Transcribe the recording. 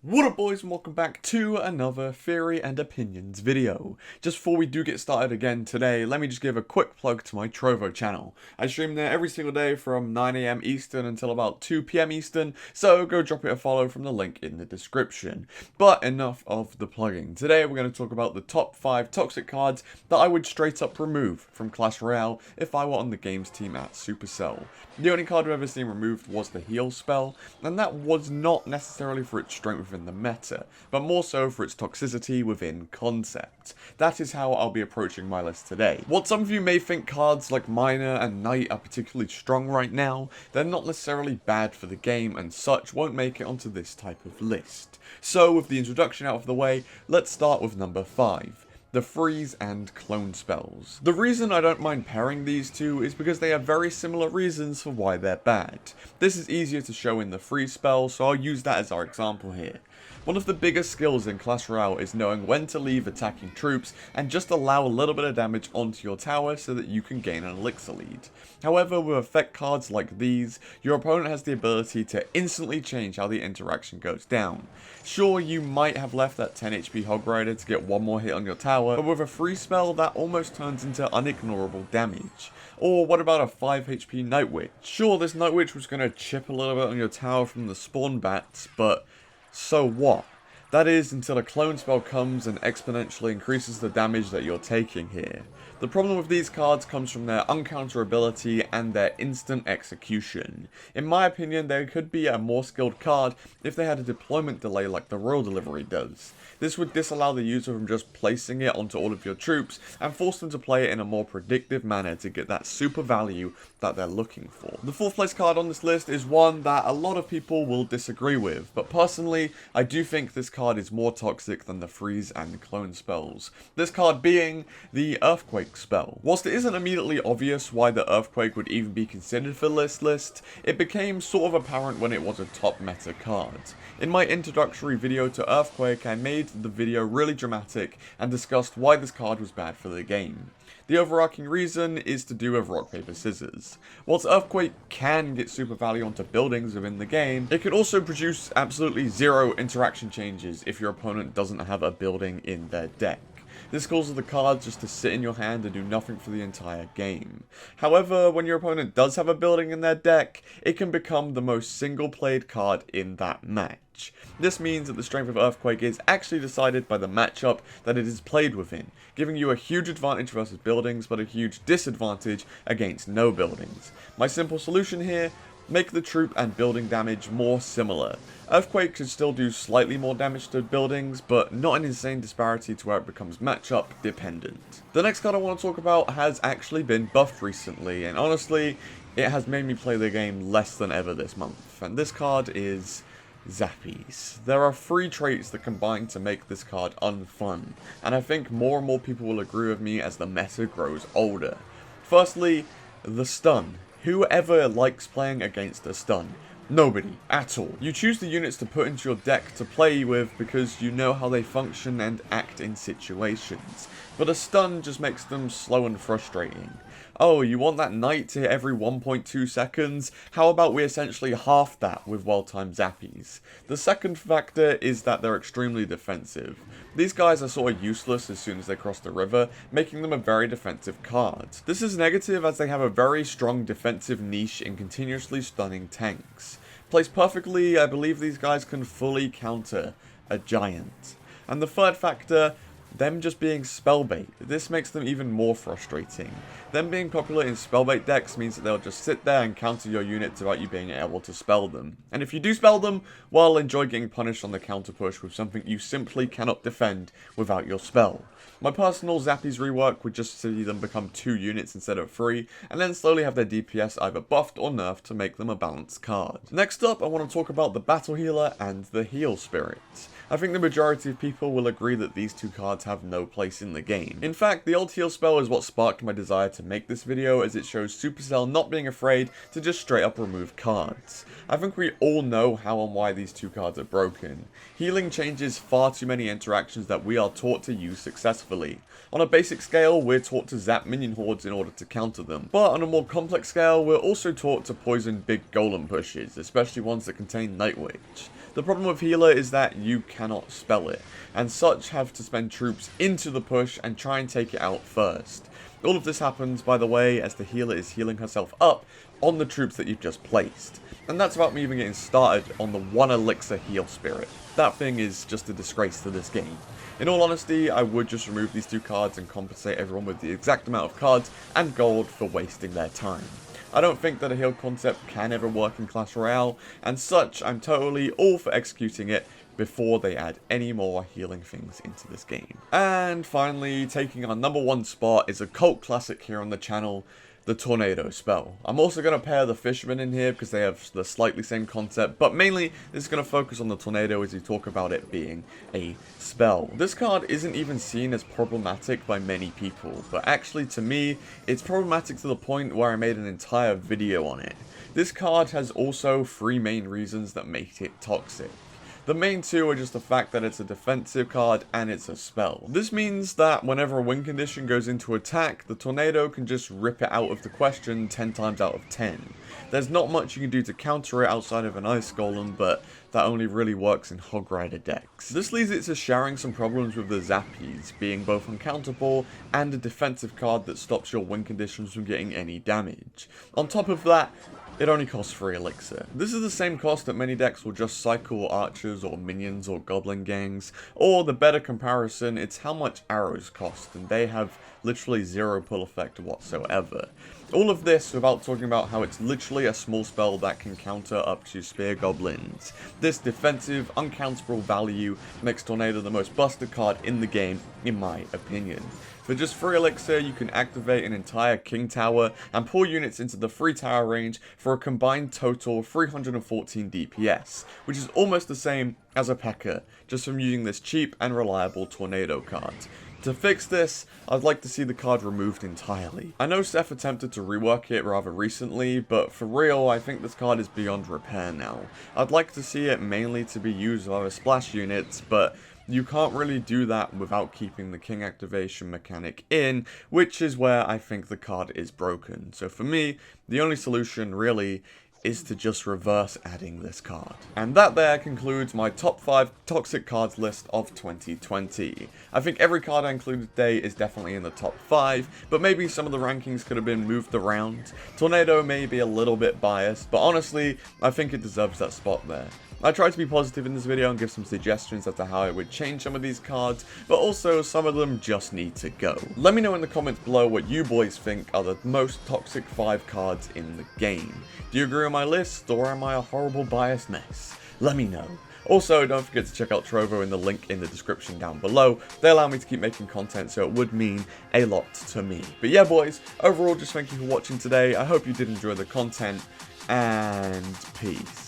What up boys and welcome back to another Theory and Opinions video. Just before we do get started again today, let me just give a quick plug to my Trovo channel. I stream there every single day from 9 AM Eastern until about 2 PM Eastern, so go drop it a follow from the link in the description. But enough of the plugging. Today we're going to talk about the top 5 toxic cards that I would straight up remove from Clash Royale if I were on the games team at Supercell. The only card I've ever seen removed was the heal spell, and that was not necessarily for its strength within the meta, but more so for its toxicity within concept. That is how I'll be approaching my list today. While some of you may think cards like Miner and Knight are particularly strong right now, they're not necessarily bad for the game and such won't make it onto this type of list. So with the introduction out of the way, let's start with number 5. The freeze and clone spells. The reason I don't mind pairing these two is because they have very similar reasons for why they're bad. This is easier to show in the freeze spell, so I'll use that as our example here. One of the biggest skills in Clash Royale is knowing when to leave attacking troops and just allow a little bit of damage onto your tower so that you can gain an elixir lead. However, with effect cards like these, your opponent has the ability to instantly change how the interaction goes down. Sure, you might have left that 10 HP Hog Rider to get one more hit on your tower, but with a free spell that almost turns into unignorable damage. Or what about a 5 HP Night Witch? Sure, this Night Witch was going to chip a little bit on your tower from the spawn bats, but so what? That is until a clone spell comes and exponentially increases the damage that you're taking here. The problem with these cards comes from their uncounterability and their instant execution. In my opinion, they could be a more skilled card if they had a deployment delay like the Royal Delivery does. This would disallow the user from just placing it onto all of your troops and force them to play it in a more predictive manner to get that super value that they're looking for. The 4th place card on this list is one that a lot of people will disagree with, but personally, I do think this card is more toxic than the freeze and clone spells. This card being the Earthquake spell. Whilst it isn't immediately obvious why the Earthquake would even be considered for this list, it became sort of apparent when it was a top meta card. In my introductory video to Earthquake, I made the video really dramatic and discussed why this card was bad for the game. The overarching reason is to do with rock, paper, scissors. Whilst Earthquake can get super value onto buildings within the game, it can also produce absolutely zero interaction changes if your opponent doesn't have a building in their deck. This causes the card just to sit in your hand and do nothing for the entire game. However, when your opponent does have a building in their deck, it can become the most single-played card in that match. This means that the strength of Earthquake is actually decided by the matchup that it is played within, giving you a huge advantage versus buildings, but a huge disadvantage against no buildings. My simple solution here: make the troop and building damage more similar. Earthquake could still do slightly more damage to buildings, but not an insane disparity to where it becomes matchup dependent. The next card I want to talk about has actually been buffed recently, and honestly, it has made me play the game less than ever this month, and this card is Zappies. There are 3 traits that combine to make this card unfun, and I think more and more people will agree with me as the meta grows older. Firstly, the stun. Whoever likes playing against a stun? Nobody, at all. You choose the units to put into your deck to play with because you know how they function and act in situations. But a stun just makes them slow and frustrating. Oh, you want that knight to hit every 1.2 seconds? How about we essentially half that with well-timed zappies? The second factor is that they're extremely defensive. These guys are sort of useless as soon as they cross the river, making them a very defensive card. This is negative as they have a very strong defensive niche in continuously stunning tanks. Placed perfectly, I believe these guys can fully counter a giant. And the third factor, them just being spellbait. This makes them even more frustrating. Them being popular in spellbait decks means that they'll just sit there and counter your units without you being able to spell them. And if you do spell them, well, enjoy getting punished on the counter push with something you simply cannot defend without your spell. My personal Zappies rework would just see them become 2 units instead of 3, and then slowly have their DPS either buffed or nerfed to make them a balanced card. Next up, I want to talk about the Battle Healer and the Heal Spirit. I think the majority of people will agree that these 2 cards have no place in the game. In fact, the old heal spell is what sparked my desire to make this video, as it shows Supercell not being afraid to just straight up remove cards. I think we all know how and why these 2 cards are broken. Healing changes far too many interactions that we are taught to use successfully. On a basic scale, we're taught to zap minion hordes in order to counter them, but on a more complex scale, we're also taught to poison big golem pushes, especially ones that contain Night Witch. The problem with healer is that you cannot spell it, and such have to spend troops into the push and try and take it out first. All of this happens, by the way, as the healer is healing herself up on the troops that you've just placed. And that's about me even getting started on the 1 elixir heal spirit. That thing is just a disgrace to this game. In all honesty, I would just remove these 2 cards and compensate everyone with the exact amount of cards and gold for wasting their time. I don't think that a heal concept can ever work in Clash Royale, and such, I'm totally all for executing it before they add any more healing things into this game. And finally, taking our number 1 spot is a cult classic here on the channel, the Tornado spell. I'm also going to pair the Fisherman in here because they have the slightly same concept, but mainly this is going to focus on the Tornado as we talk about it being a spell. This card isn't even seen as problematic by many people, but actually to me, it's problematic to the point where I made an entire video on it. This card has also 3 main reasons that make it toxic. The main 2 are just the fact that it's a defensive card and it's a spell. This means that whenever a win condition goes into attack, the Tornado can just rip it out of the question 10 times out of 10. There's not much you can do to counter it outside of an Ice Golem, but that only really works in Hog Rider decks. This leads it to sharing some problems with the Zappies, being both uncountable and a defensive card that stops your win conditions from getting any damage. On top of that, it only costs 3 elixir. This is the same cost that many decks will just cycle archers or minions or goblin gangs, or the better comparison, it's how much arrows cost, and they have literally 0 pull effect whatsoever. All of this without talking about how it's literally a small spell that can counter up to spear goblins. This defensive, uncountable value makes Tornado the most busted card in the game, in my opinion. For just 3 elixir, you can activate an entire King Tower and pull units into the 3 tower range for a combined total 314 DPS, which is almost the same as a P.E.K.K.A, just from using this cheap and reliable Tornado card. To fix this, I'd like to see the card removed entirely. I know Seth attempted to rework it rather recently, but for real, I think this card is beyond repair now. I'd like to see it mainly to be used by splash units, but you can't really do that without keeping the king activation mechanic in, which is where I think the card is broken. So for me, the only solution really is to just reverse adding this card. And that there concludes my top 5 toxic cards list of 2020. I think every card I included today is definitely in the top 5, but maybe some of the rankings could have been moved around. Tornado may be a little bit biased, but honestly, I think it deserves that spot there. I tried to be positive in this video and give some suggestions as to how I would change some of these cards, but also some of them just need to go. Let me know in the comments below what you boys think are the most toxic 5 cards in the game. Do you agree with my list, or am I a horrible biased mess? Let me know. Also, don't forget to check out Trovo in the link in the description down below. They allow me to keep making content, so it would mean a lot to me. But yeah, boys, overall, just thank you for watching today. I hope you did enjoy the content, and peace.